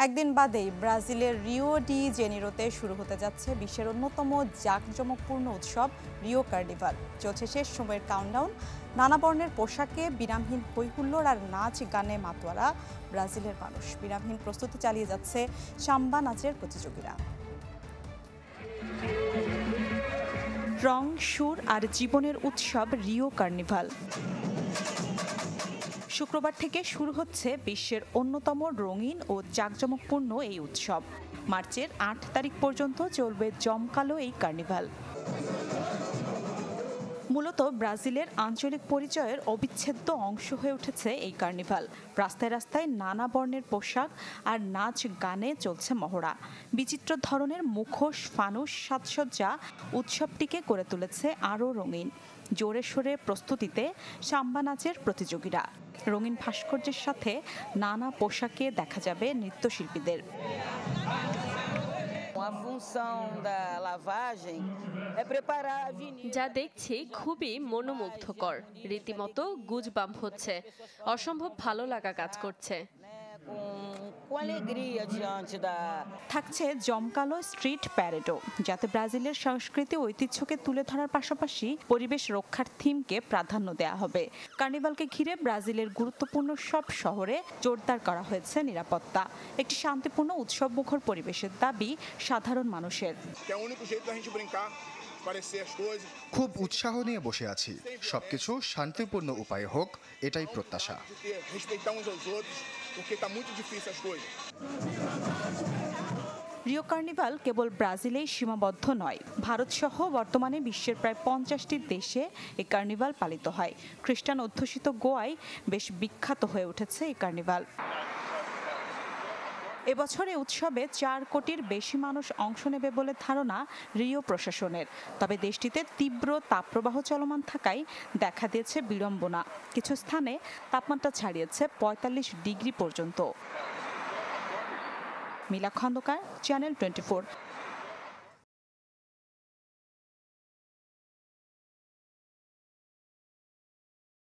একদিন বাদেই ব্রাজিলের রিও ডি জেনিরোতে শুরু হতে যাচ্ছে বিশ্বের অন্যতম জাঁকজমকপূর্ণ উৎসব রিও কার্নিভাল। চলছে শেষ সময়ের কাউন্টডাউন। নানা বর্ণের পোশাকে বিরামহীন হৈহুল্লোড় আর নাচ গানে মাতোয়ারা ব্রাজিলের মানুষ। বিরামহীন প্রস্তুতি চালিয়ে যাচ্ছে সাম্বা নাচের প্রতিযোগীরা। রং, সুর আর জীবনের উৎসব রিও কার্নিভাল। শুক্রবার থেকে শুরু হচ্ছে বিশ্বের অন্যতম রঙিন ও জাঁকজমকপূর্ণ এই উৎসব। মার্চের ৮ তারিখ পর্যন্ত চলবে জমকালো এই কার্নিভাল। মূলত ব্রাজিলের আঞ্চলিক পরিচয়ের অবিচ্ছেদ্য অংশ হয়ে উঠেছে এই কার্নিভাল। রাস্তায় রাস্তায় নানা বর্ণের পোশাক আর নাচ গানে চলছে মহড়া। বিচিত্র ধরনের মুখোশ, ফানুস, সাজসজ্জা উৎসবটিকে করে তুলেছে আরও রঙিন। জোরে সোরে প্রস্তুতিতে সাম্বা নাচের প্রতিযোগীরা। রঙিন ভাস্কর্যের সাথে নানা পোশাকে দেখা যাবে নৃত্যশিল্পীদের। যা দেখছি খুবই মনোমুগ্ধকর, রীতিমতো গুজবাম্প হচ্ছে, অসম্ভব ভালো লাগা কাজ করছে। থাকছে জমকালো স্ট্রিট প্যারেডও, যাতে ব্রাজিলের সংস্কৃতি ঐতিহ্যকে তুলে ধরার পাশাপাশি পরিবেশ রক্ষার থিমকে প্রাধান্য দেওয়া হবে। কার্নিভালকে ঘিরে ব্রাজিলের গুরুত্বপূর্ণ সব শহরে জোরদার করা হয়েছে নিরাপত্তা। একটি শান্তিপূর্ণ উৎসবমুখর পরিবেশের দাবি সাধারণ মানুষের। খুব উৎসাহ নিয়ে বসে আছি, সবকিছু শান্তিপূর্ণ উপায়ে হোক, এটাই প্রত্যাশা। রিও কার্নিভাল কেবল ব্রাজিলেই সীমাবদ্ধ নয়। ভারতসহ বর্তমানে বিশ্বের প্রায় ৫০টি দেশে এই কার্নিভাল পালিত হয়। খ্রিস্টান অধ্যুষিত গোয়ায় বেশ বিখ্যাত হয়ে উঠেছে এই কার্নিভাল। এবছর এই উৎসবে ৪ কোটির বেশি মানুষ অংশ নেবে বলে ধারণা রিও প্রশাসনের। তবে দেশটিতে তীব্র তাপপ্রবাহ চলমান থাকায় দেখা দিয়েছে বিড়ম্বনা। কিছু স্থানে তাপমাত্রা ছাড়িয়েছে ৪৫ ডিগ্রি পর্যন্ত। মিলা খন্দকার, চ্যানেল 24।